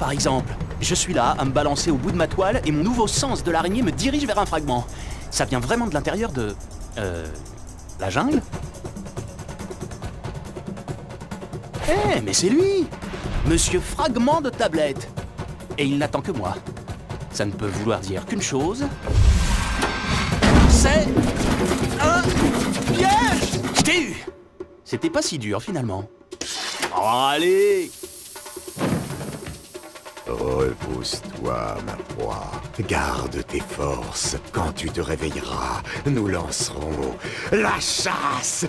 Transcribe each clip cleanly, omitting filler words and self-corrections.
par exemple. Je suis là, à me balancer au bout de ma toile, et mon nouveau sens de l'araignée me dirige vers un fragment. Ça vient vraiment de l'intérieur de... la jungle? Eh, mais c'est lui! Monsieur Fragment de Tablette! Et il n'attend que moi. Ça ne peut vouloir dire qu'une chose... C'est... un piège! Je t'ai eu! C'était pas si dur, finalement. Oh, allez! Repousse-toi, ma proie. Garde tes forces. Quand tu te réveilleras, nous lancerons la chasse.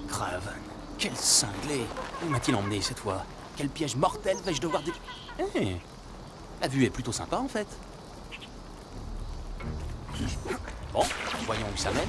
Crave. Quel cinglé! Où m'a-t-il emmené cette fois? Quel piège mortel vais-je devoir dé... Eh, la vue est plutôt sympa en fait. Bon, voyons où ça mène.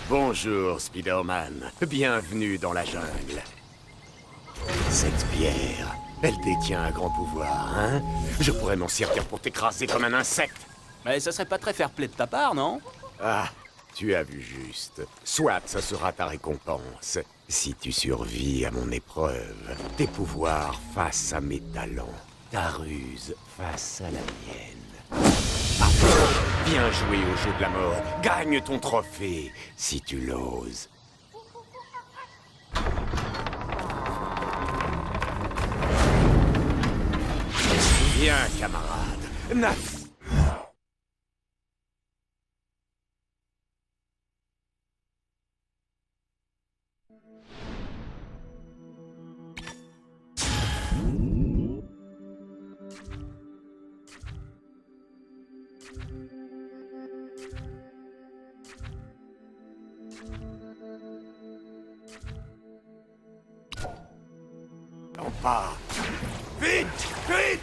Bonjour, Spider-Man. Bienvenue dans la jungle. Cette pierre, elle détient un grand pouvoir, hein? Je pourrais m'en servir pour t'écraser comme un insecte. Mais ça serait pas très fair-play de ta part, non? Ah, tu as vu juste. Soit ça sera ta récompense. Si tu survis à mon épreuve, tes pouvoirs face à mes talents, ta ruse face à la mienne. Ah, viens jouer au jeu de la mort. Gagne ton trophée, si tu l'oses. Viens, camarade. Naf. Non pas. Vite! Vite!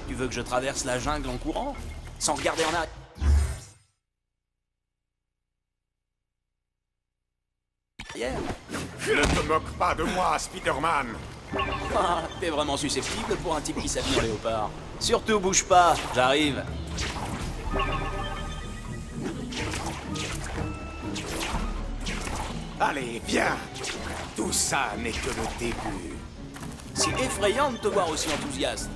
Tu veux que je traverse la jungle en courant? Sans regarder en arrière? Ne te moque pas de moi, Spider-Man. Ah, t'es vraiment susceptible pour un type qui s'habille en léopard. Surtout bouge pas, j'arrive. Allez, viens. Tout ça n'est que le début. C'est effrayant de te voir aussi enthousiaste.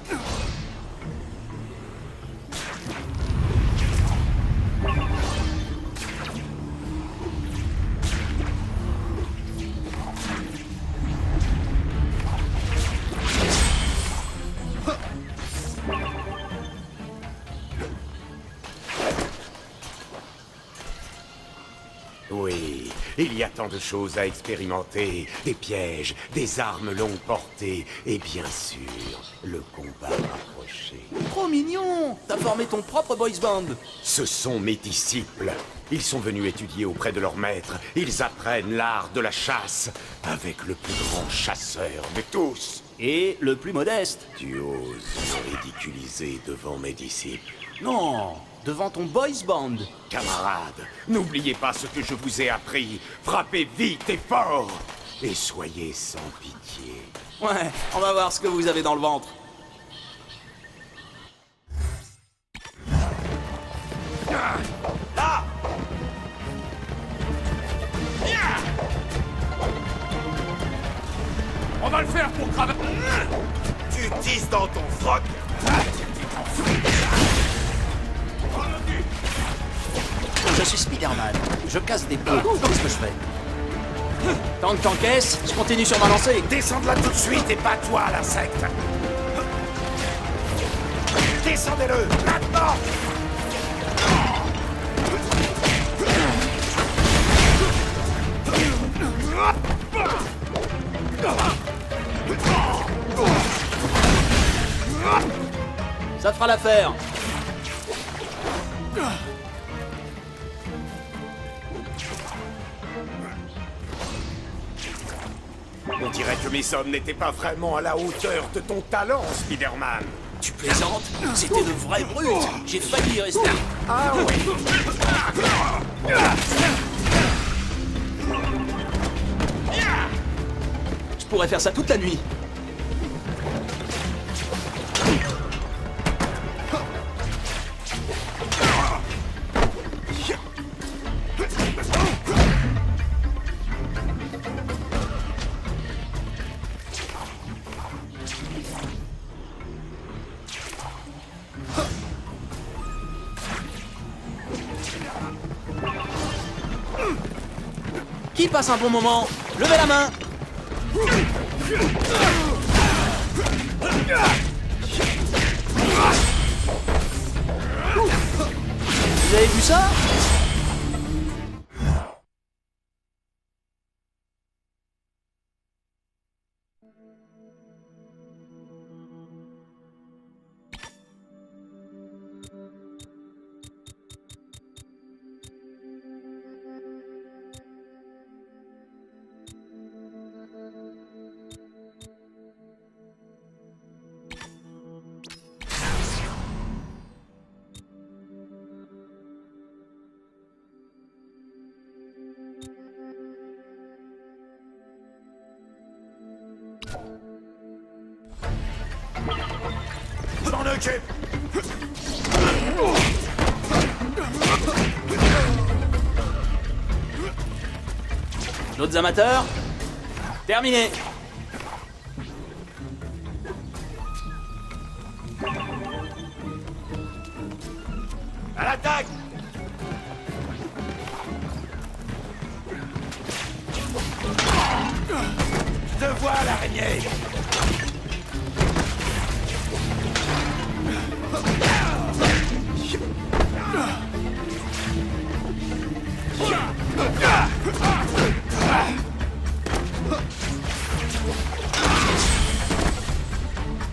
Oui, il y a tant de choses à expérimenter. Des pièges, des armes longue portée, et bien sûr, le combat rapproché. Trop mignon! T'as formé ton propre boys band. Ce sont mes disciples. Ils sont venus étudier auprès de leur maître. Ils apprennent l'art de la chasse avec le plus grand chasseur de tous. Et le plus modeste. Tu oses me ridiculiser devant mes disciples. Non, devant ton boys band. Camarades, n'oubliez pas ce que je vous ai appris. Frappez vite et fort. Et soyez sans pitié. Ouais, on va voir ce que vous avez dans le ventre. Là! On va le faire pour craver... Tu tisses dans ton froc. Je suis Spider-Man. Je casse des pots. Qu'est-ce que je fais? Tant que t'encaisses, je continue sur ma lancée. Descends de là tout de suite et bats-toi, l'insecte. Descendez-le, maintenant! Ça fera l'affaire. On dirait que mes hommes n'étaient pas vraiment à la hauteur de ton talent, Spider-Man. Tu plaisantes? C'était de vrais brutes. J'ai failli y rester. Ah oui. Je pourrais faire ça toute la nuit. Qui passe un bon moment? Levez la main! Vous avez vu ça? Je m'en occupe. D'autres amateurs? Terminé! À l'attaque. Je te vois, l'araignée.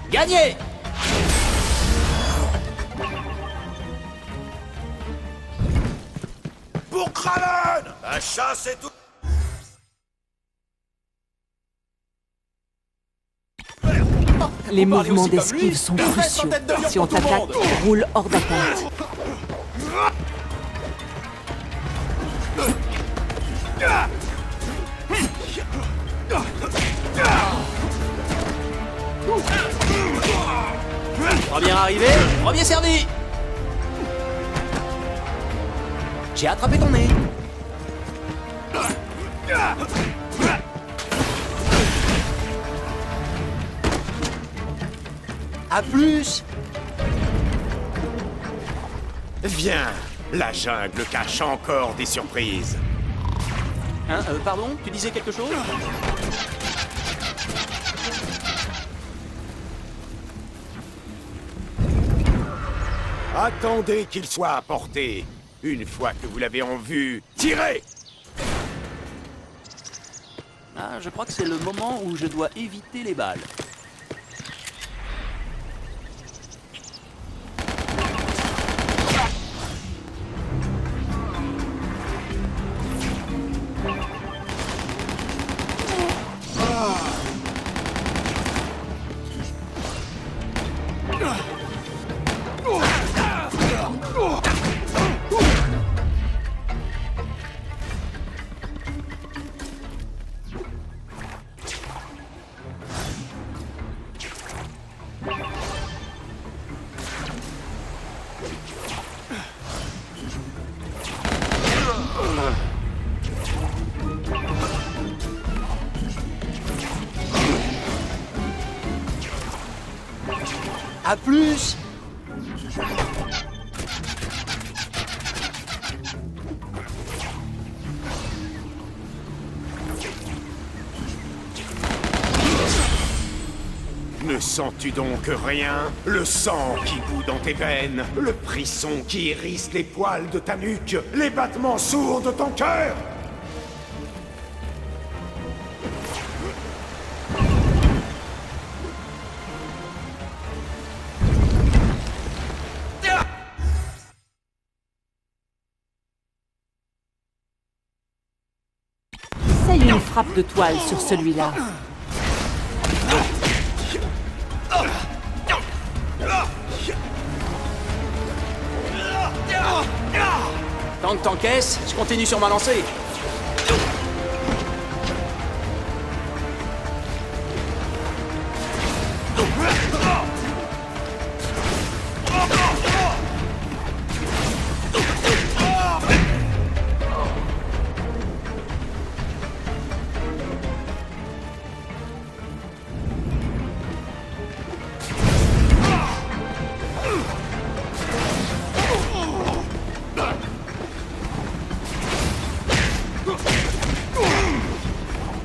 Gagné! Pour Kraven. La chasse est tout. Les Vous parlez mouvements aussi comme lui? d'esquive sont Reste en cruciaux. tête de lion Si on pour tout le t'attaque, monde. roule hors d'atteinte. Premier arrivé, premier servi! J'ai attrapé ton nez! À plus! Viens. La jungle cache encore des surprises. Hein, pardon? Tu disais quelque chose? Attendez qu'il soit à portée. Une fois que vous l'avez en vue, tirez! Ah, je crois que c'est le moment où je dois éviter les balles. À plus! Ne sens-tu donc rien? Le sang qui bout dans tes veines, le frisson qui hérisse les poils de ta nuque, les battements sourds de ton cœur? Essaye une frappe de toile sur celui-là. Tant que t'encaisses, je continue sur ma lancée.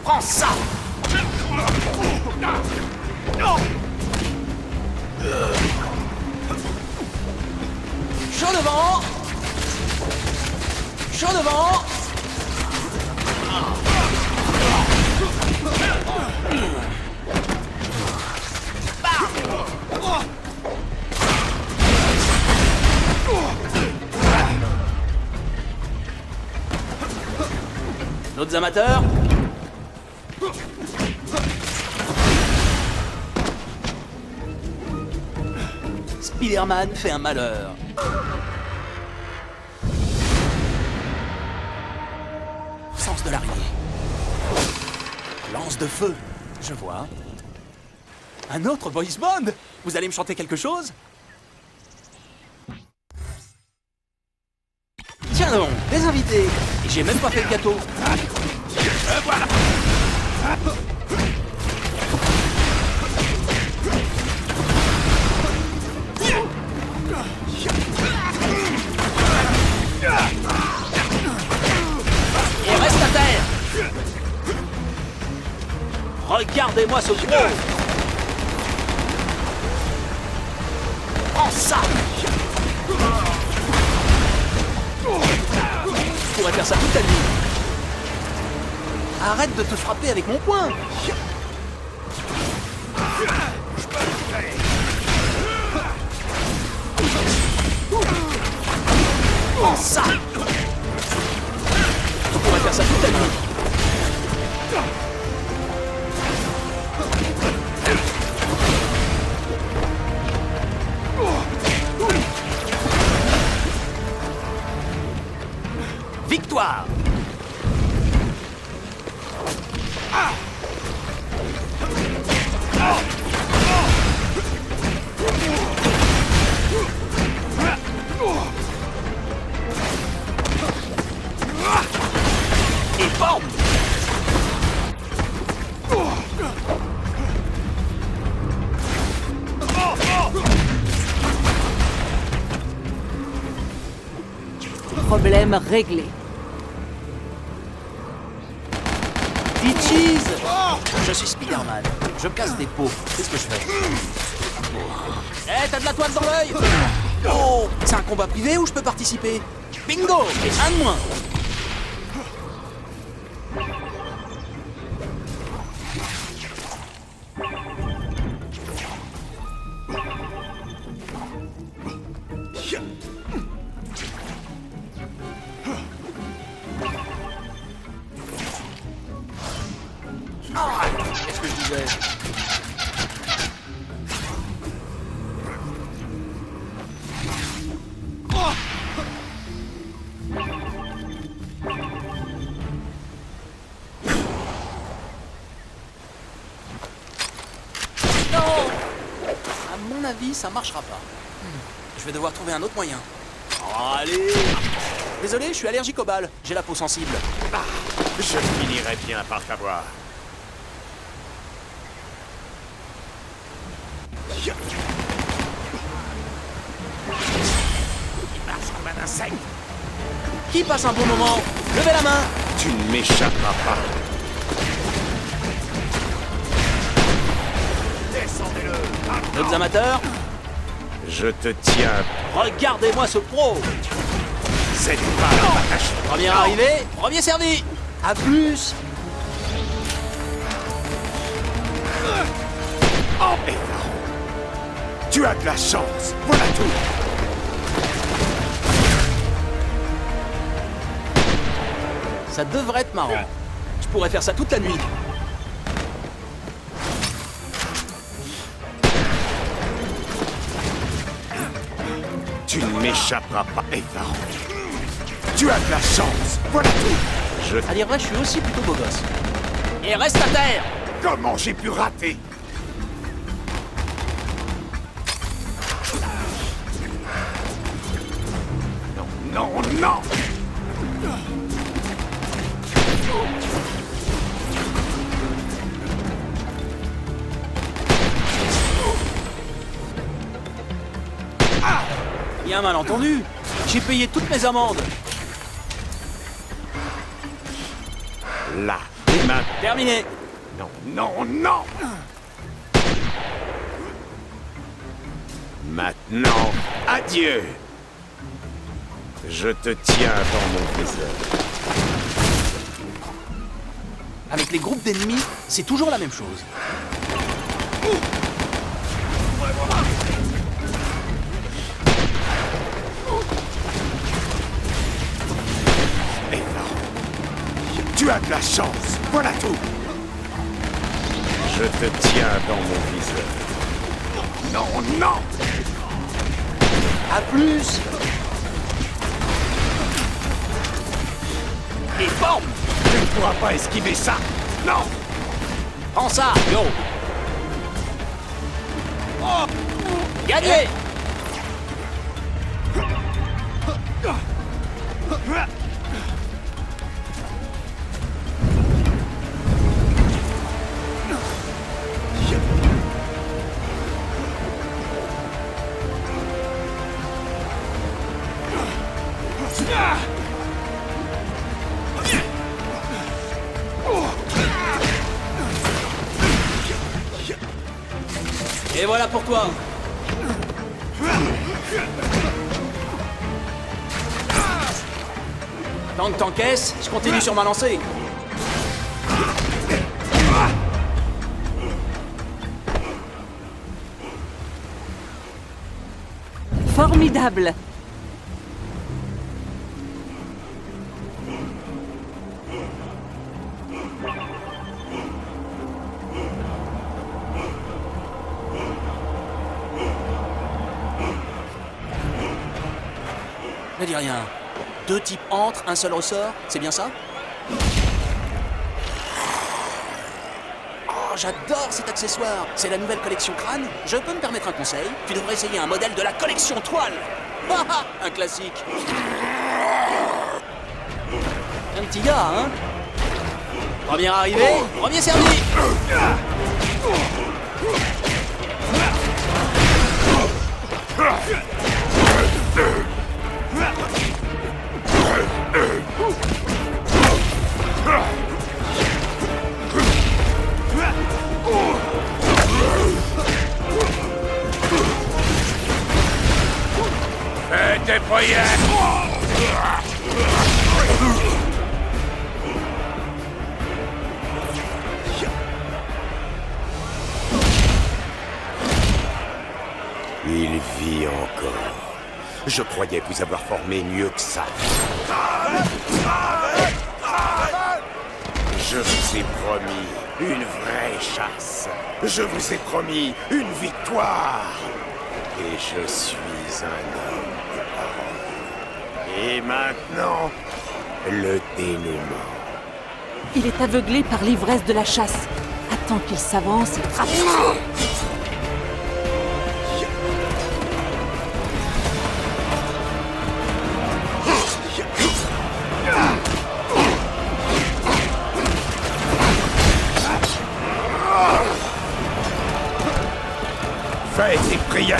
Prends ça! Chaud devant! Chaud devant! D'autres amateurs? Spider-Man fait un malheur. Sens de l'araignée. Lance de feu. Je vois. Un autre voice bond? Vous allez me chanter quelque chose? Tiens donc, des invités. Et j'ai même pas fait le gâteau. Voilà. Et reste à terre. Regardez-moi ce gros. Prends ça. Je pourrais faire ça toute la nuit. Arrête de te frapper avec mon poing. Prends ça. Je pourrais faire ça toute la nuit. Victoire! Et bam! Problème réglé. Ditchies! Je suis Spider-Man. Je casse des pots. Qu'est-ce que je fais? Eh, t'as de la toile dans l'œil? Oh! C'est un combat privé où je peux participer? Bingo! Et un de moins! Ah! Qu'est-ce que je disais? Non! À mon avis, ça marchera pas. Je vais devoir trouver un autre moyen. Oh, allez! Désolé, je suis allergique aux balles. J'ai la peau sensible. Je finirai bien par t'avoir. Il marche comme un insecte. Qui passe un bon moment? Levez la main! Tu ne m'échapperas pas. Descendez-le. D'autres amateurs? Je te tiens. Regardez-moi ce pro! Cette balle va t'achever. Premier arrivé, premier servi! À plus! Oh, et tu as de la chance. Voilà tout. Ça devrait être marrant. Je pourrais faire ça toute la nuit. Tu ne m'échapperas pas, Eva. Tu as de la chance. Voilà tout. À dire vrai, je suis aussi plutôt beau gosse. Et reste à terre! Comment j'ai pu rater? Non, non, non! Il y a un malentendu. J'ai payé toutes mes amendes. Là, et maintenant. Terminé. Non, non, non! Maintenant, adieu! Je te tiens dans mon viseur. Avec les groupes d'ennemis, c'est toujours la même chose. Tu as de la chance, voilà tout. Je te tiens dans mon viseur. Non, non! À plus. Et bam! Tu ne pourras pas esquiver ça. Non! Prends ça, yo! Oh. Gagné! Et voilà pour toi. Tant que t'encaisses, je continue sur ma lancée. Formidable. Ne dis rien. 2 types entrent, un seul ressort, c'est bien ça? Oh, j'adore cet accessoire. C'est la nouvelle collection crâne. Je peux me permettre un conseil? Tu devrais essayer un modèle de la collection toile. Un classique. Un petit gars, hein? Premier arrivé, premier servi. Fais tes prières! Il vit encore. Je croyais vous avoir formé mieux que ça. Je vous ai promis une vraie chasse. Je vous ai promis une victoire. Et je suis un homme de parole. Et maintenant, le dénouement. Il est aveuglé par l'ivresse de la chasse. Attends qu'il s'avance et frappe. Fais tes prières!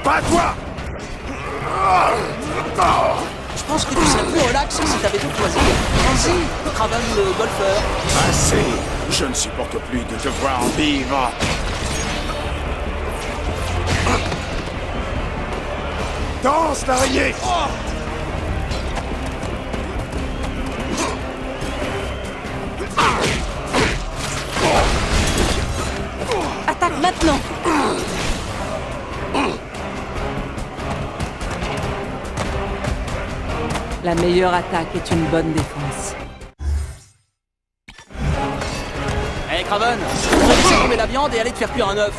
Pas toi! Je pense que tu serais plus relax si t'avais tout choisi. Vas-y, travaille le golfeur. Assez! Je ne supporte plus de te voir vivre! Danse, l'araignée! Attaque maintenant. La meilleure attaque est une bonne défense. Hey Craven, tu devrais laisser tomber la viande et aller te faire cuire un œuf.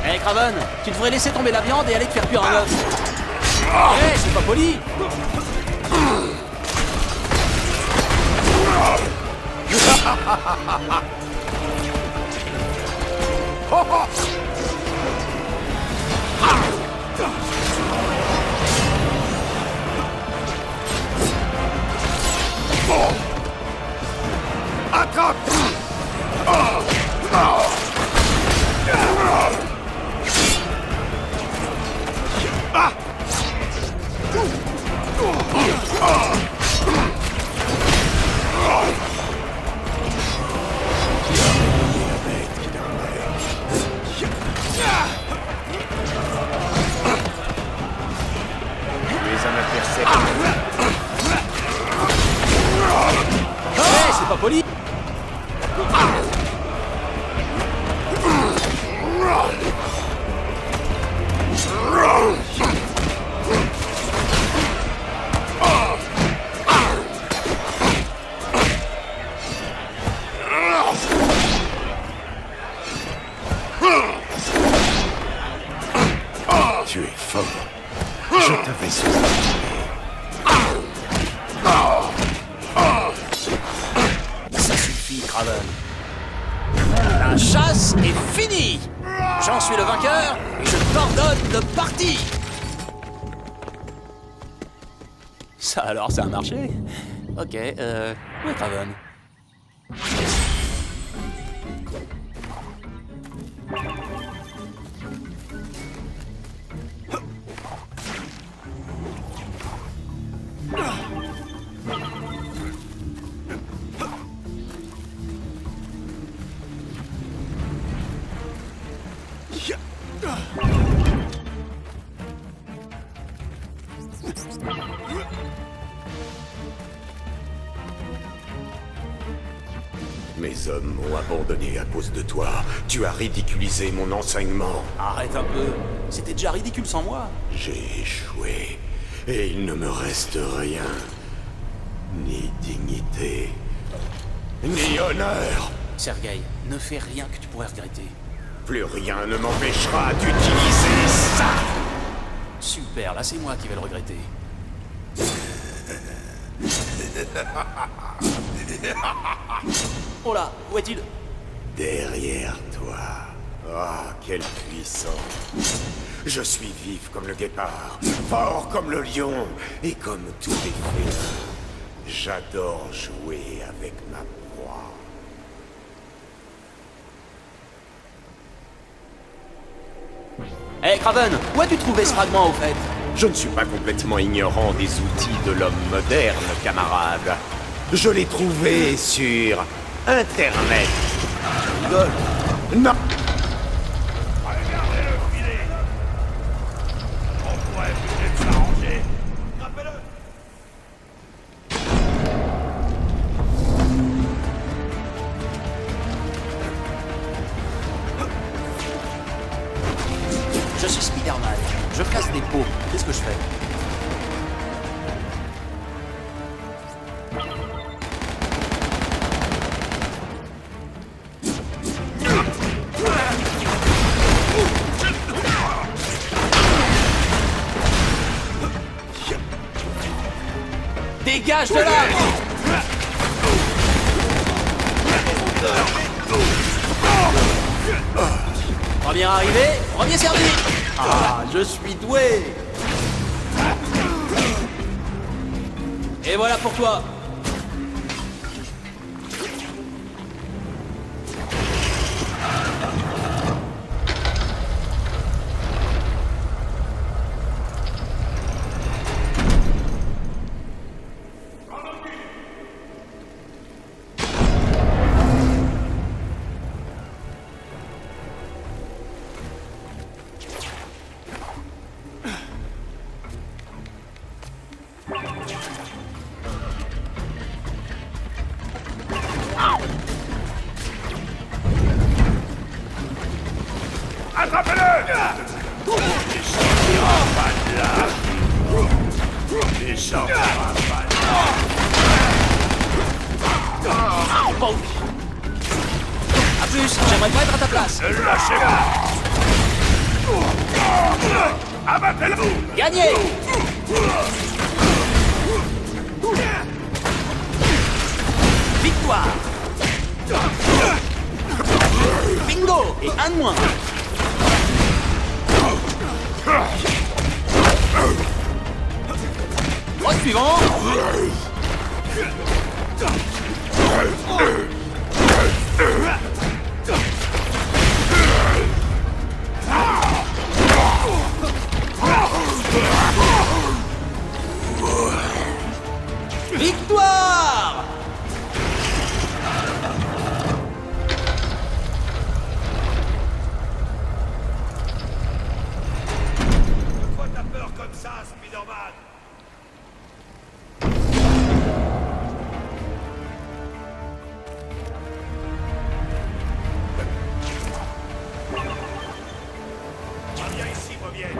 Hey Craven, tu devrais laisser tomber la viande et aller te faire cuire un œuf. Hey, c'est pas poli. Attrape! Hey, c'est pas poli. Tu es fort. Je t'avais sous-estimé. Ça suffit, Craven. La chasse est finie. J'en suis le vainqueur et je t'ordonne de partir. Ça alors, ça a marché? Ok, où est Craven? Mes hommes m'ont abandonné à cause de toi. Tu as ridiculisé mon enseignement. Arrête un peu. C'était déjà ridicule sans moi. J'ai échoué. Et il ne me reste rien. Ni dignité, ni honneur. Sergei, ne fais rien que tu pourrais regretter. Plus rien ne m'empêchera d'utiliser ça. Super, là c'est moi qui vais le regretter. Oh là, où est-il? Derrière toi. Ah, quelle puissance. Je suis vif comme le guépard, fort comme le lion, et comme tous les félins. J'adore jouer avec ma proie. Hey Craven, où as-tu trouvé ce fragment au fait? Je ne suis pas complètement ignorant des outils de l'homme moderne, camarade. Je l'ai trouvé sur Internet. Tu rigoles? Non. Je suis Spider-Man. Je casse des pots. Qu'est-ce que je fais? Dégage de là! Premier arrivé, premier servi! Ah, je suis doué! Et voilà pour toi! Attrapez-le! Il sortira pas de là. Il sortira pas de là. Bon. A plus, j'aimerais pas être à ta place. Ne lâchez pas. Abattez-le! Gagné! Victoire! Bingo! Et un de moins! Au suivant! Victoire! Pourquoi t'as peur comme ça, Spider-Man? Reviens ici, reviens.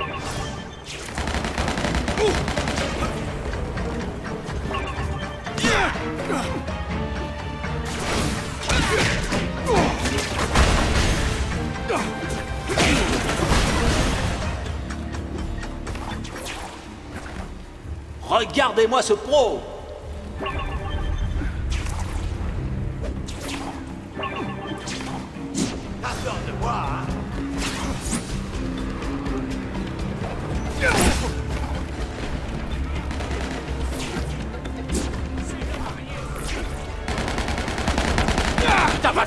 Regardez-moi ce pro! T'as peur de moi, hein? T'as pas...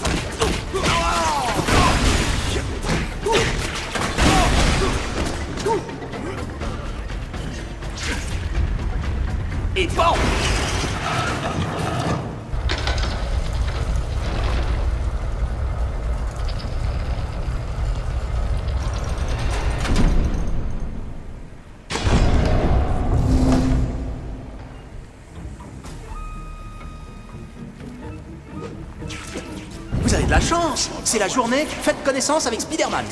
Et bon! Vous avez de la chance! C'est la journée, faites connaissance avec Spider-Man!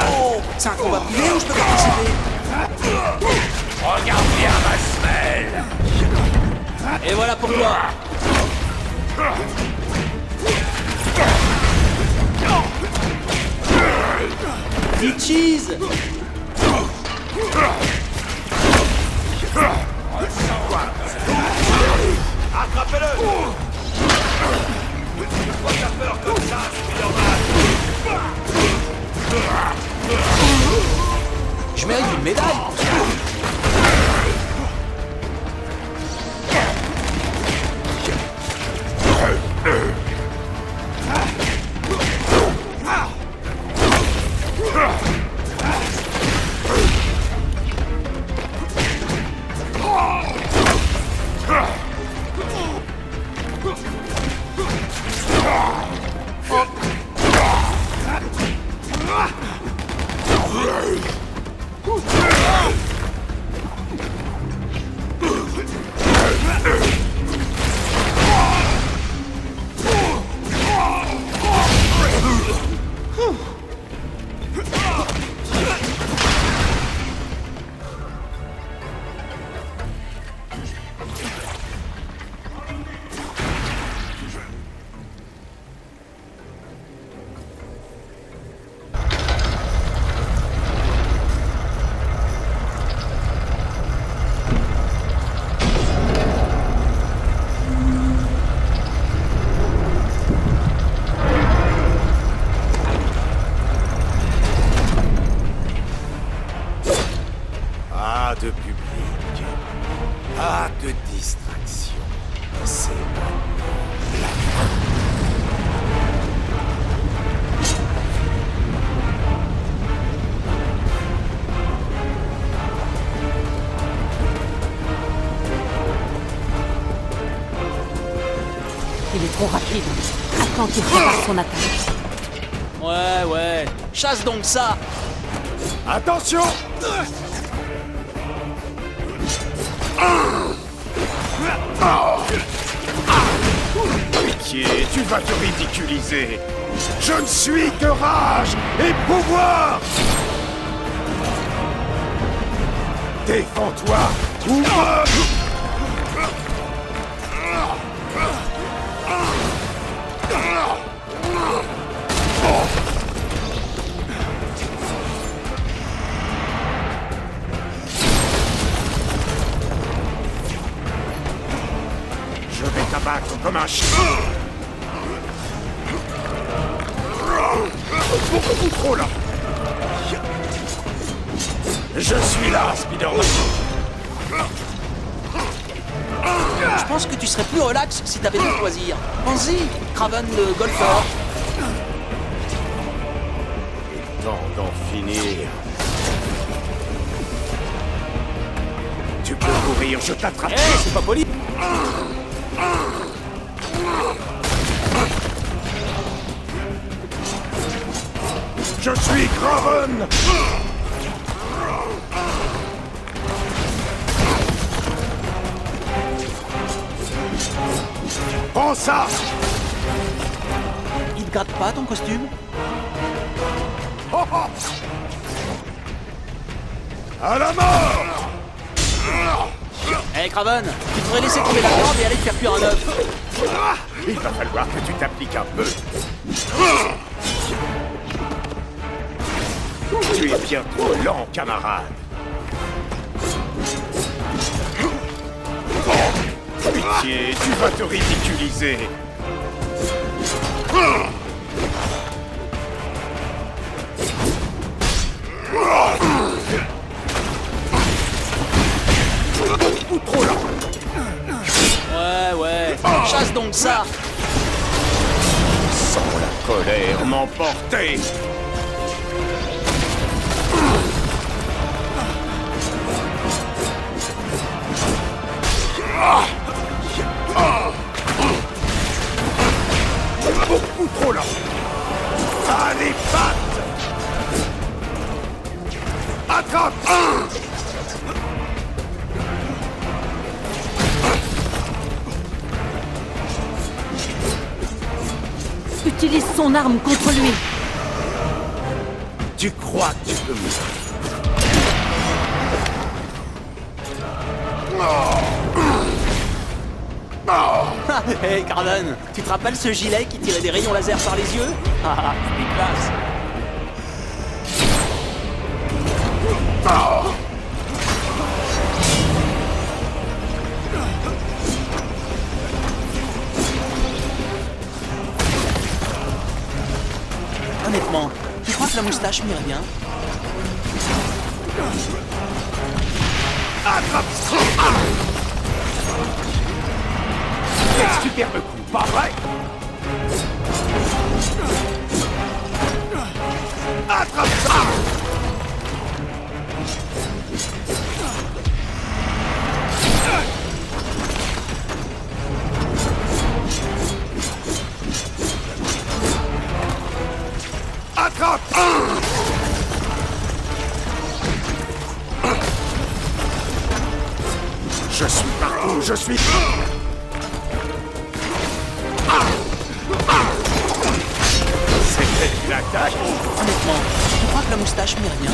Oh! C'est un combat privé ou je peux participer? Regarde bien ma semelle! Et voilà pour toi! Du cheese! Attrapez-le! Pourquoi t'as peur comme ça, Spider-Man? Je mérite une médaille! Pas de public, pas de distraction. C'est maintenant la fin. Il est trop rapide. Attends qu'il prépare son attaque. Ouais. Chasse donc ça. Attention! Pitié, tu vas te ridiculiser. Je ne suis que rage et pouvoir. Défends-toi ou meurs! Je vais t'abattre comme un chien. Beaucoup trop là. Je suis là, Spider-Man. Je pense que tu serais plus relax si t'avais des loisirs. Pense-y, Kraven le golfeur. Temps d'en finir. Tu peux courir, je t'attrape. Eh, c'est pas poli. Je suis Kraven. Prends ça. Il te gratte pas ton costume? Oh, oh. À la mort. Eh Kraven, tu devrais laisser tomber la viande et aller te faire cuire un œuf. Il va falloir que tu t'appliques un peu. Tu es bien trop lent, camarade. Pitié, tu vas te ridiculiser. Ou trop lent. Ouais. Chasse donc ça. Sans la colère m'emporter. Beaucoup trop lent. Allez, patte. Attrape. Utilise son arme contre lui. Tu crois que tu peux me... Hé Kraven, tu te rappelles ce gilet qui tirait des rayons laser par les yeux? Ah, c'est classe. Honnêtement, tu crois que la moustache m'irait bien? Attrape. Quel superbe coup, pas vrai? Attrape ça. Attrape. Je suis partout, je suis... C'était une attaque. Honnêtement, tu crois que la moustache m'irait bien?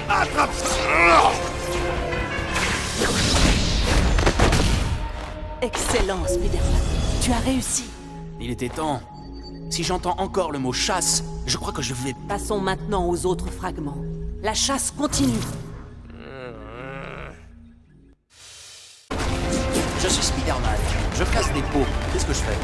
Attrape ça. Excellent, Spider-Man. Tu as réussi. Il était temps. Si j'entends encore le mot chasse, je crois que je vais... Passons maintenant aux autres fragments. La chasse continue. Je suis Spider-Man. Je casse des pots. Qu'est-ce que je fais?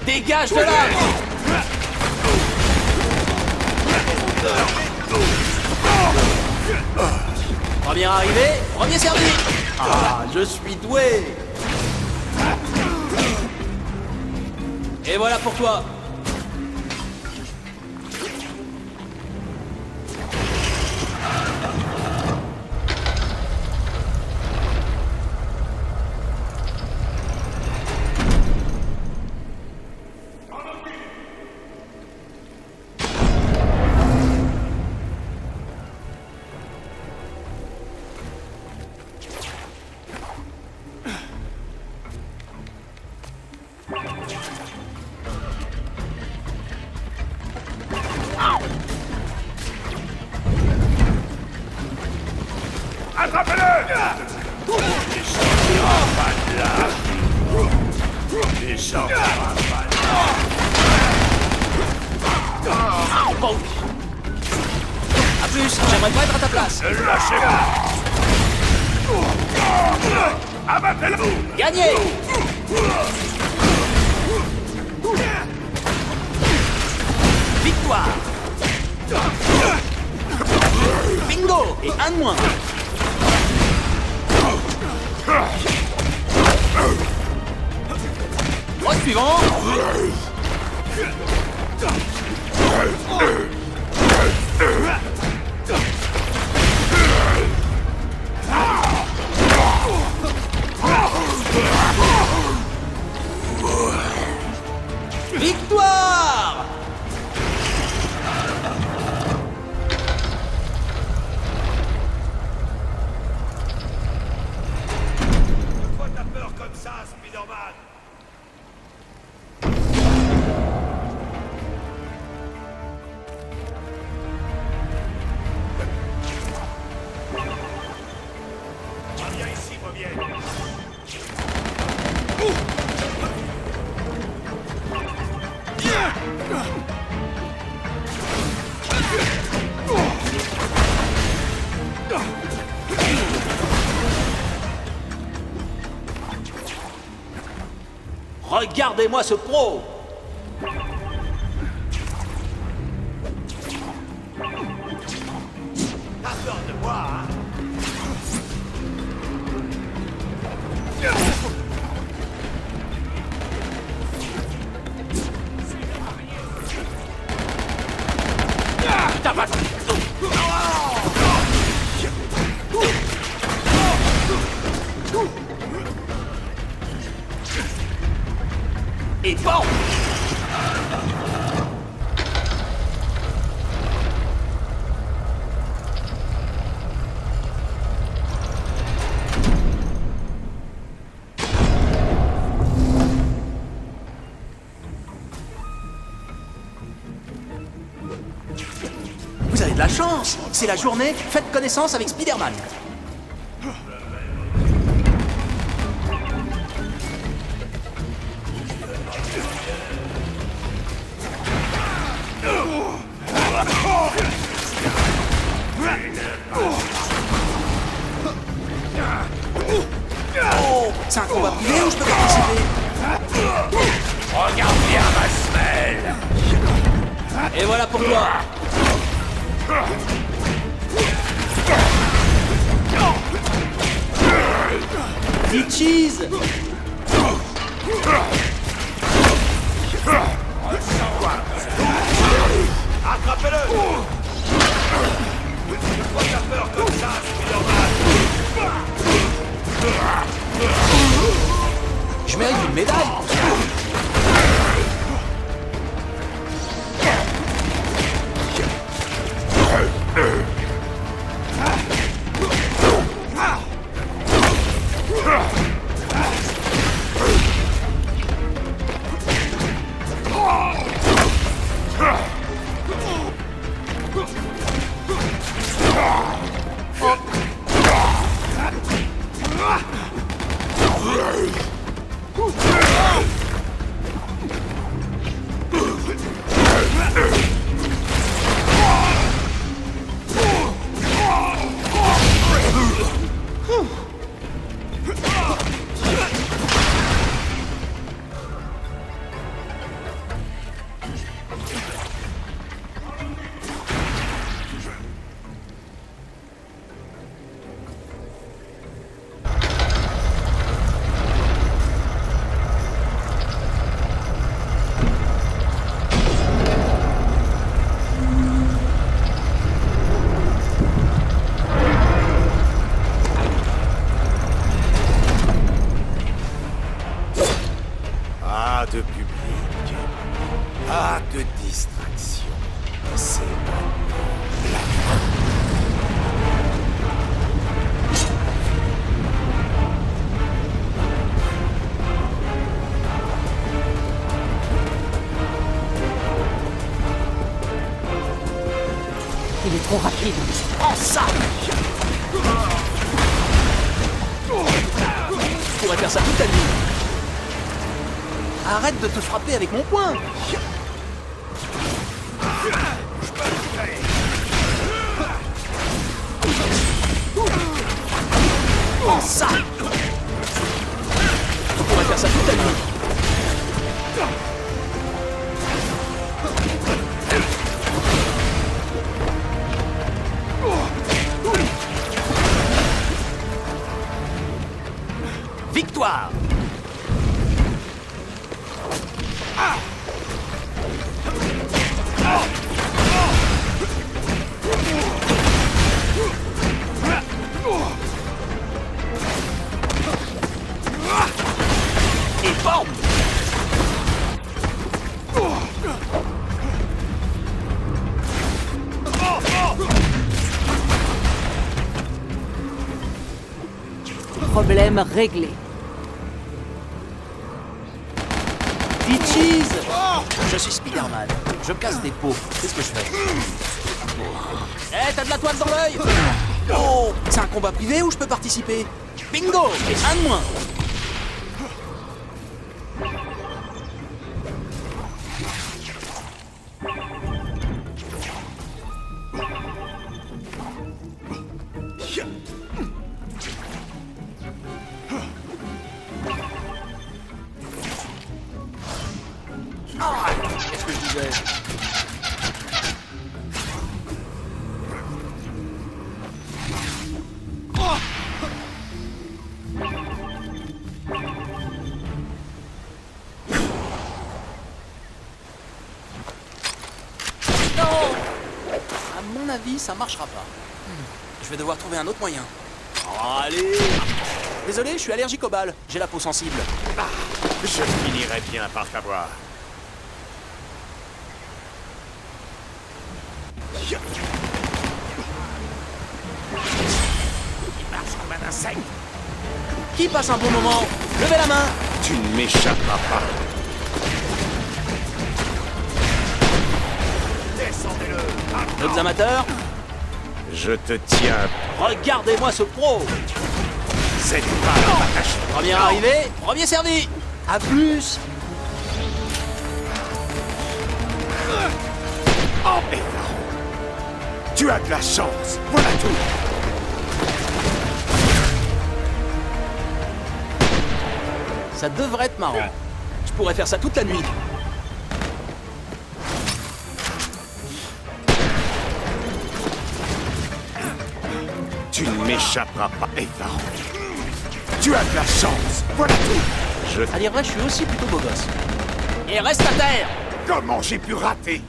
Dégage de là! Premier arrivé, premier servi. Ah, je suis doué. Et voilà pour toi. Attrapez-le! Il sortira pas de là! Il sortira pas de là! Bon. A plus, j'aimerais pas être à ta place. Ne lâchez pas! Abattez-le! Gagné. Victoire. Bingo. Et un de moins. Au suivant. Victoire. Pourquoi t'as peur comme ça, Spider-Man? Reviens ici, reviens. Regardez-moi ce pro. T'as peur de moi, hein? T'as pas... Et bon. Vous avez de la chance. C'est la journée, faites connaissance avec Spider-Man. Oh, c'est un combat privé ou je peux participer? Regarde bien ma semelle! Et voilà pour toi. Du cheese. Attrapez-le! Pourquoi t'as peur comme ça, Spider-Man? Je mérite une médaille. Pas de distraction. C'est Il est trop rapide. Prends ça! Je pourrais faire ça toute la nuit. Arrête de te frapper avec mon poing! Prends ça! Je pourrais faire ça toute la nuit. Victoire! Et bam! Problème réglé. Ditchies! Je suis Spider-Man. Je casse des pots. C'est ce que je fais. Eh, t'as de la toile dans l'œil? Oh! C'est un combat privé où je peux participer? Bingo! Et un de moins! Ah! Qu'est-ce que je disais? Non! À mon avis, ça marchera pas. Je vais devoir trouver un autre moyen. Oh, allez! Désolé, je suis allergique aux balles. J'ai la peau sensible. Je finirai bien par t'avoir. Il marche comme un insecte. Qui passe un bon moment? Levez la main! Tu ne m'échapperas pas. Descendez-le. D'autres amateurs? Je te tiens. Regardez-moi ce pro! Cette balle m'attache. Premier arrivé, premier servi! À plus! Oh, mais non. Tu as de la chance. Voilà tout. Ça devrait être marrant. Je pourrais faire ça toute la nuit. Tu ne m'échapperas pas, Eva. Tu as de la chance. Voilà tout. À dire vrai, je suis aussi plutôt beau gosse. Et reste à terre! Comment j'ai pu rater?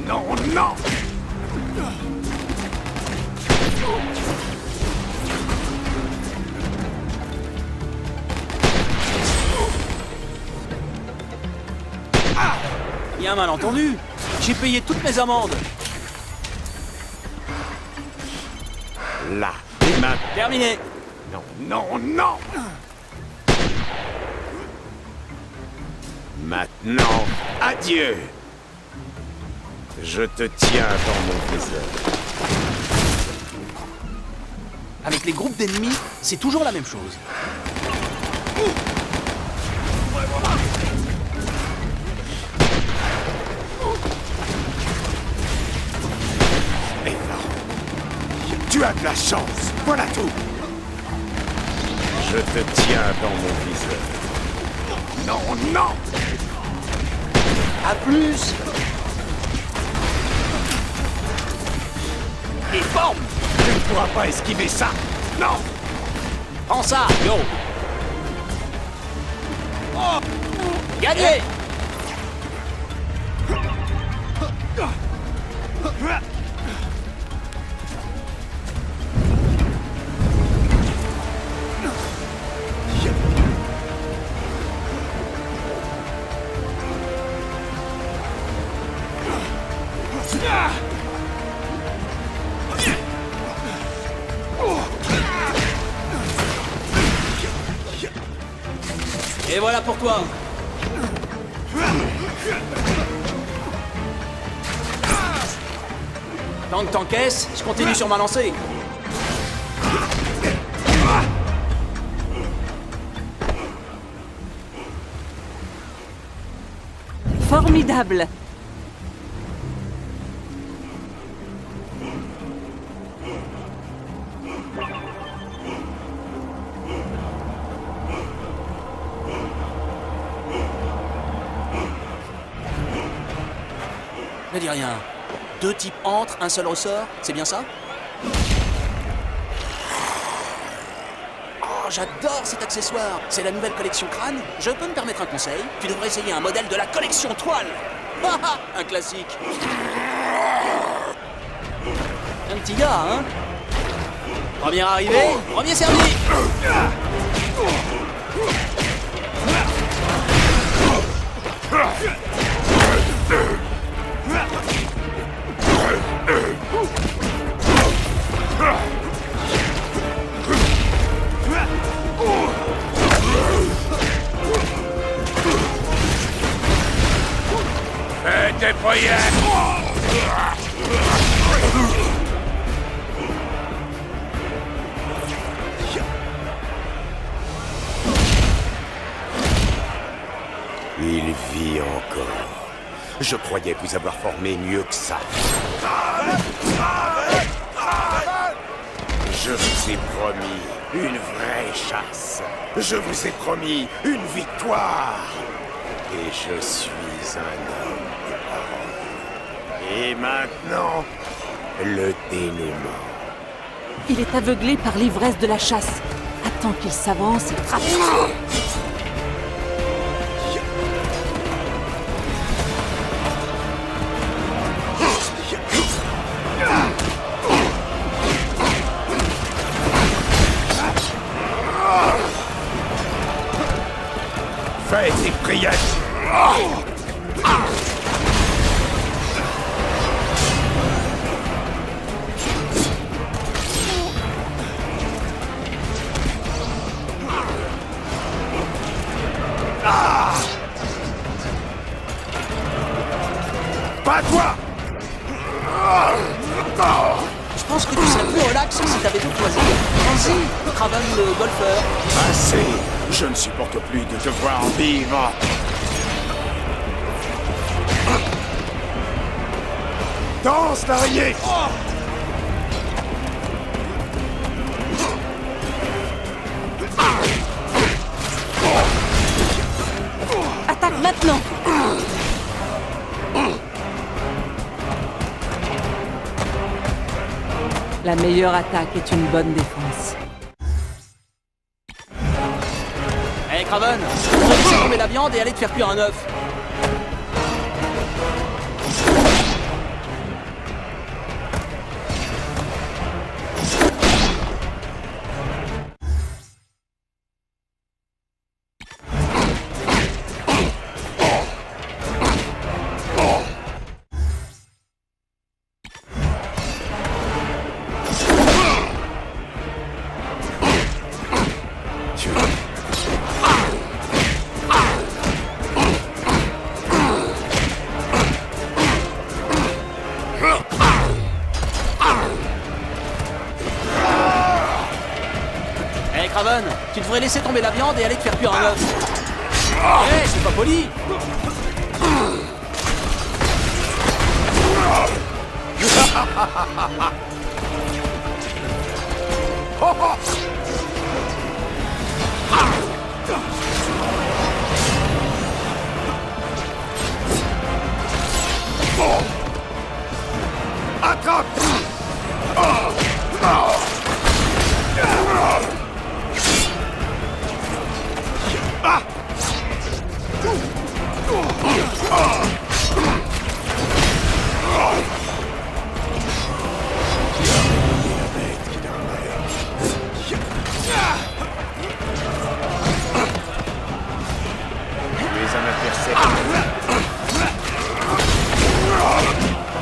Non, non, non. Il y a un malentendu. J'ai payé toutes mes amendes. Là, et maintenant. Terminé. Non, non, non. Maintenant, adieu. Je te tiens dans mon viseur. Avec les groupes d'ennemis, c'est toujours la même chose. Eva, tu as de la chance. Voilà tout. Je te tiens dans mon viseur. Non, non. À plus! Et bam! Tu ne pourras pas esquiver ça. Non. Prends ça, yo! Oh. Gagné! Et voilà pour toi. Tant que t'encaisses, je continue sur ma lancée. Formidable. Ne dis rien. 2 types entrent, un seul ressort, c'est bien ça? Oh, j'adore cet accessoire. C'est la nouvelle collection crâne. Je peux me permettre un conseil? Tu devrais essayer un modèle de la collection toile. Un classique. Un petit gars, hein? Premier arrivé, premier servi. Fais tes prières. Il vit encore. Je croyais vous avoir formé mieux que ça. Je vous ai promis une vraie chasse. Je vous ai promis une victoire. Et je suis un homme de parole. Et maintenant, le dénouement. Il est aveuglé par l'ivresse de la chasse. Attends qu'il s'avance et frappe. Fais tes prières. Pas toi. Je pense que tu serais plus relax si t'avais tout choisi. Vas-y, Craven le golfeur. Assez. Je ne supporte plus de te voir vivre. Danse, l'araignée. Attaque maintenant. La meilleure attaque est une bonne défense. Hey Craven, tu devrais laisser tomber la viande et aller te faire cuire un œuf. Hey Craven, tu devrais laisser tomber la viande et aller te faire cuire un œuf. Hey, c'est pas poli. Attrape.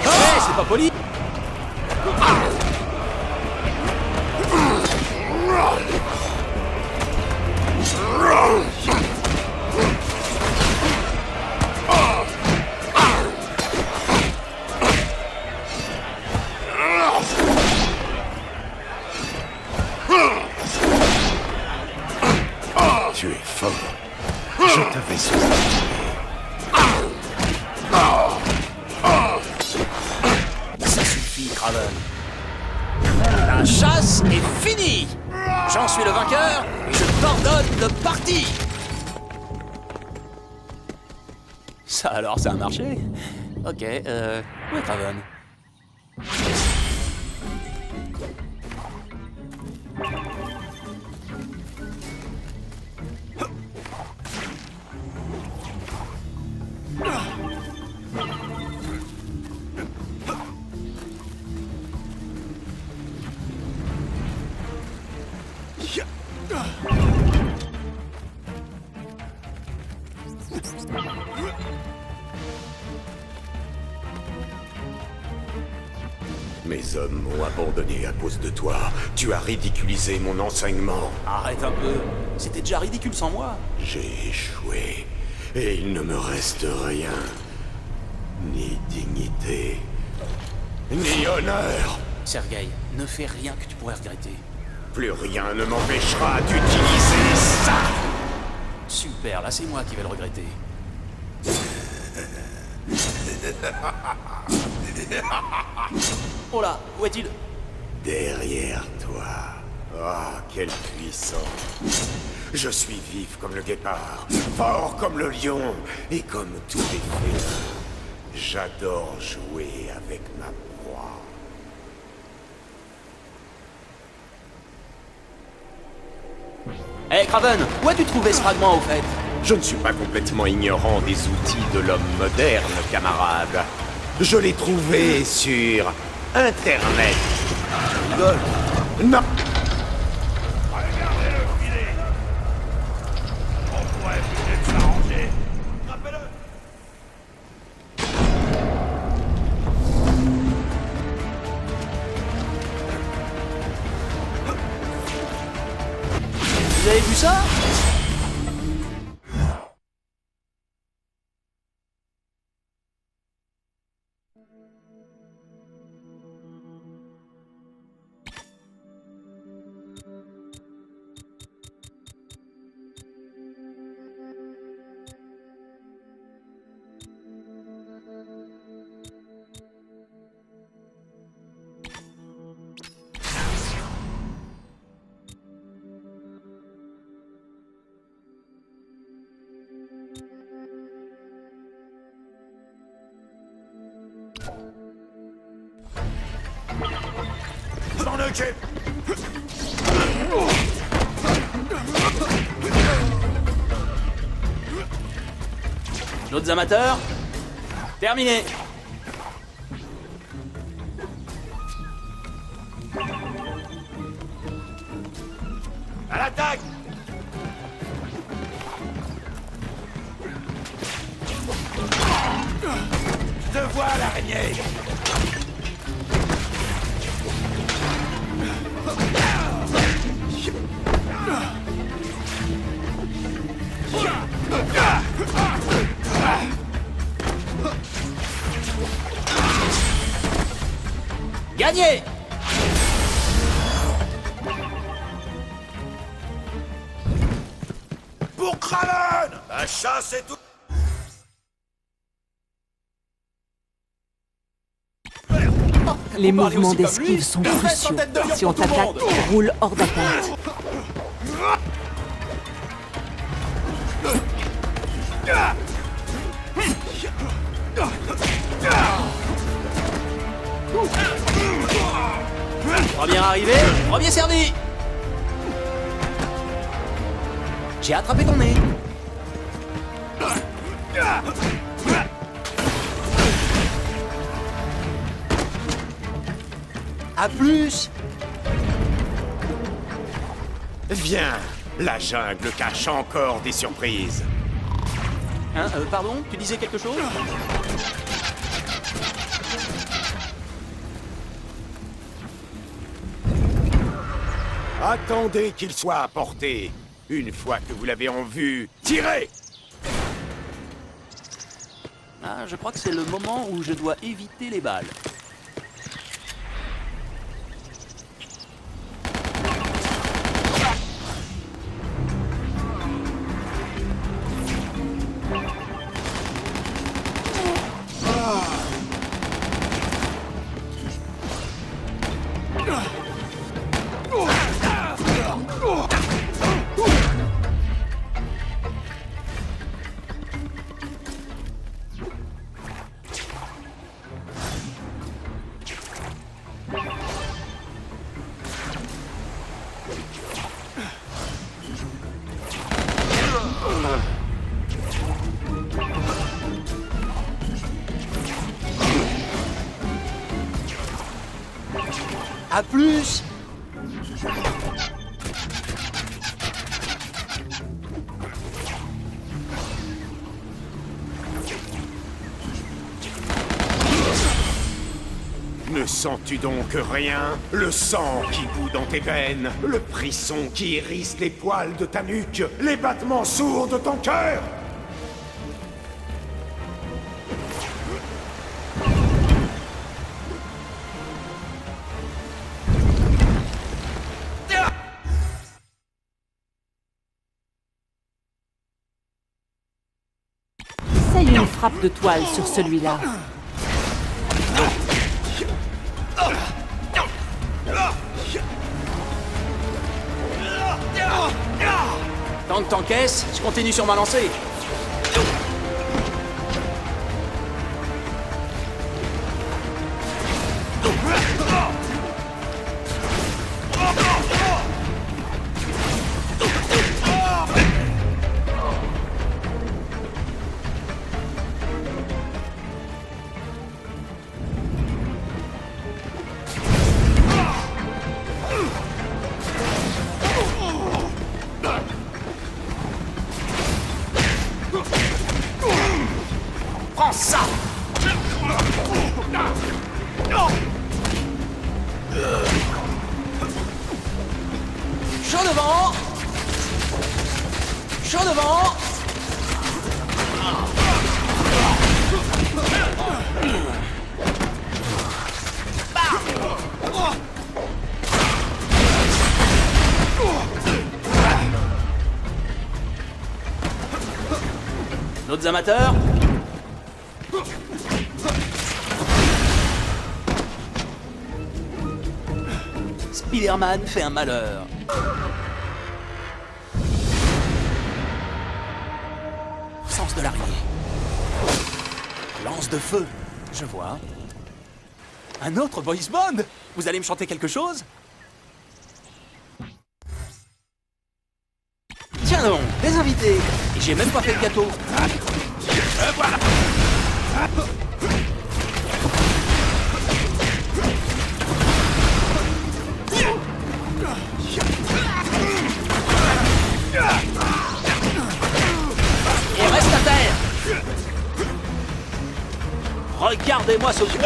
Hey, c'est pas poli. Tu es fort. Je t'avais sous-estimé. Ça suffit, Craven. La chasse est finie. J'en suis le vainqueur et je t'ordonne de partir. Ça alors, ça a marché? Ok, où est Craven? Mes hommes m'ont abandonné à cause de toi. Tu as ridiculisé mon enseignement. Arrête un peu. C'était déjà ridicule sans moi. J'ai échoué. Et il ne me reste rien. Ni dignité, ni honneur. Sergei, ne fais rien que tu pourrais regretter. Plus rien ne m'empêchera d'utiliser ça. Super, là c'est moi qui vais le regretter. Oh là, où est-il? Derrière toi. Ah, quelle puissance. Je suis vif comme le guépard, fort comme le lion, et comme tous les félins. J'adore jouer avec ma proie. Hé, Craven, où as-tu trouvé ce fragment au fait? Je ne suis pas complètement ignorant des outils de l'homme moderne, camarade. Je l'ai trouvé sur Internet. Non. Regardez-le filer. On pourrait peut-être s'arranger. Attrapez-le. Vous avez vu ça? S'en occupe. D'autres amateurs? Terminé. À l'attaque. Je te vois, l'araignée. Gagné! Pour Craven. La chasse est tout. Les Vous parlez mouvements aussi comme d'esquive lui? sont Reste en cruciaux. tête de lion Si on pour tout le t'attaque, monde. roule hors d'atteinte. Premier arrivé, premier servi. J'ai attrapé ton nez. À plus. Viens, la jungle cache encore des surprises. Hein, pardon, tu disais quelque chose? Attendez qu'il soit à portée. Une fois que vous l'avez en vue, tirez! Ah, je crois que c'est le moment où je dois éviter les balles. À plus. Ne sens-tu donc rien? Le sang qui bout dans tes veines, le frisson qui hérisse les poils de ta nuque, les battements sourds de ton cœur? Essaye une frappe de toile sur celui-là. Tant que t'encaisses, je continue sur ma lancée. Prends ça! Chaud devant! Chaud devant! D'autres amateurs? Spider-Man fait un malheur. Sens de l'araignée. Lance de feu. Je vois. Un autre voice bond? Vous allez me chanter quelque chose? Tiens donc, des invités. Et j'ai même pas fait de gâteau. Voilà. Et reste à terre. Regardez-moi ce gros.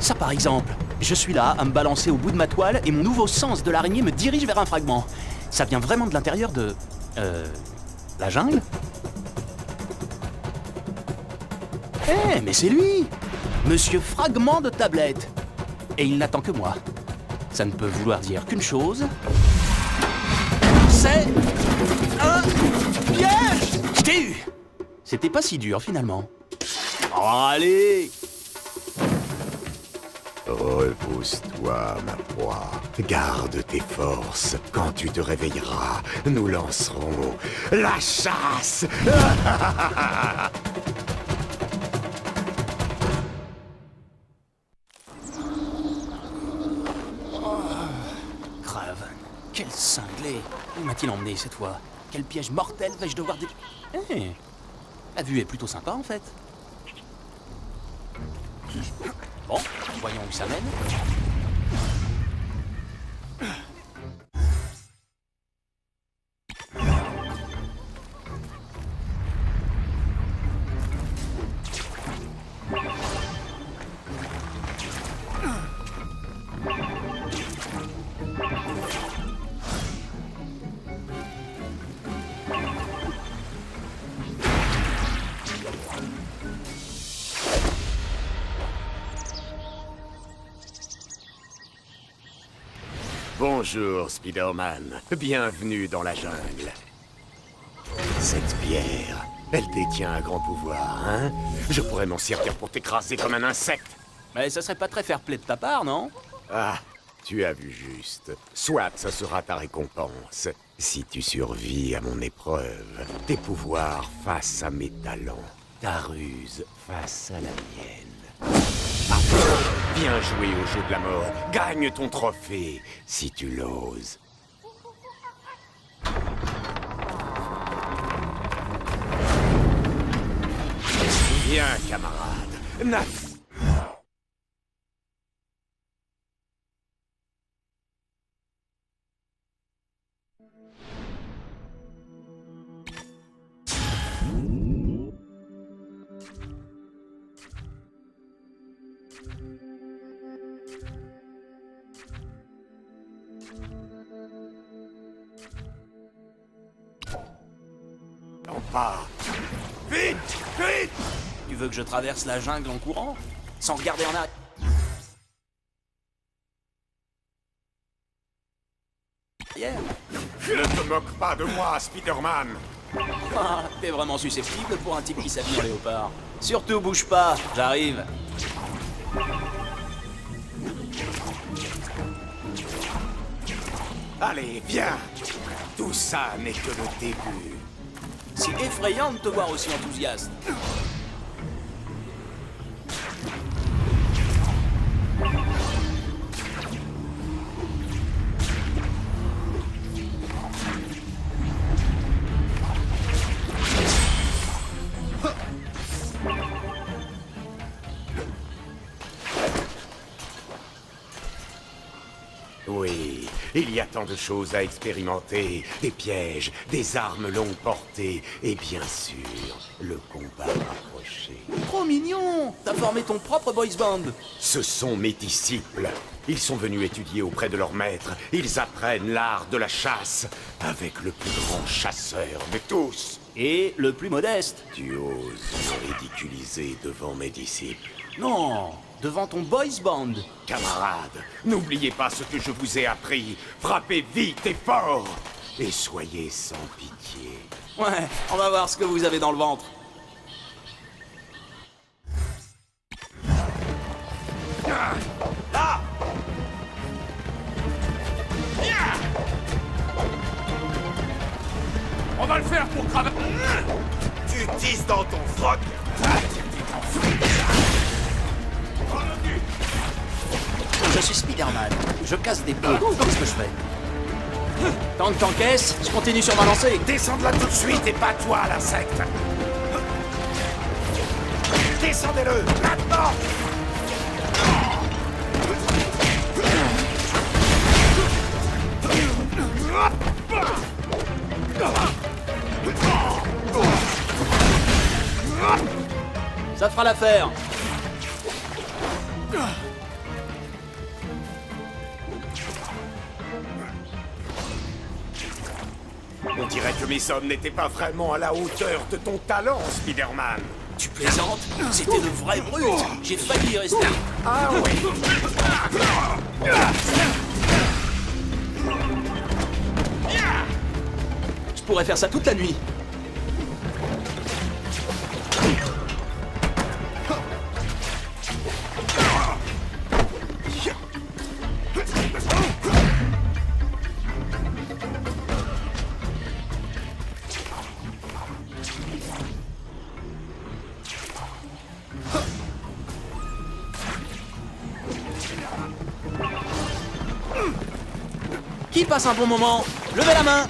Ça par exemple, je suis là à me balancer au bout de ma toile et mon nouveau sens de l'araignée me dirige vers un fragment. Ça vient vraiment de l'intérieur de... la jungle? Eh, mais c'est lui! Monsieur Fragment de Tablette. Et il n'attend que moi. Ça ne peut vouloir dire qu'une chose. C'est... un piège! Je t'ai eu! C'était pas si dur finalement. Oh, allez! Repousse-toi, ma proie. Garde tes forces. Quand tu te réveilleras, nous lancerons la chasse. Craven, quel cinglé! Où m'a-t-il emmené cette fois? Quel piège mortel vais-je devoir dé... Eh, la vue est plutôt sympa en fait. Bon, voyons où ça mène. Bonjour, Spider-Man. Bienvenue dans la jungle. Cette pierre, elle détient un grand pouvoir, hein? Je pourrais m'en servir pour t'écraser comme un insecte. Mais ça serait pas très fair-play de ta part, non? Ah, tu as vu juste. Soit ça sera ta récompense. Si tu survis à mon épreuve, tes pouvoirs face à mes talents, ta ruse face à la mienne. Ah. Bien joué au jeu de la mort. Gagne ton trophée, si tu l'oses. Bien, camarade. Non pas. Vite, vite. Tu veux que je traverse la jungle en courant? Sans regarder en arrière? Ne te moque pas de moi, Spider-Man. Ah, t'es vraiment susceptible pour un type qui s'habille en léopard. Surtout bouge pas, j'arrive. Allez, viens. Tout ça n'est que le début. C'est effrayant de te voir aussi enthousiaste. Oui, il y a tant de choses à expérimenter. Des pièges, des armes longue portée, et bien sûr, le combat rapproché. Trop mignon! T'as formé ton propre boys band. Ce sont mes disciples. Ils sont venus étudier auprès de leur maître. Ils apprennent l'art de la chasse avec le plus grand chasseur de tous. Et le plus modeste. Tu oses me ridiculiser devant mes disciples. Non, devant ton boys band. Camarades, n'oubliez pas ce que je vous ai appris. Frappez vite et fort. Et soyez sans pitié. Ouais, on va voir ce que vous avez dans le ventre. Là! On va le faire pour craver... Tu tisses dans ton froc. Je suis Spider-Man. Je casse des pots. Qu'est-ce que je fais? Tant que t'encaisses, je continue sur ma lancée. Descends de là tout de suite et pas toi, l'insecte. Descendez-le, maintenant! Ça fera l'affaire. On dirait que mes hommes n'étaient pas vraiment à la hauteur de ton talent, Spider-Man. Tu plaisantes? C'était de vrais brutes. J'ai failli y rester. Ah oui. Je pourrais faire ça toute la nuit. Qui passe un bon moment? Levez la main!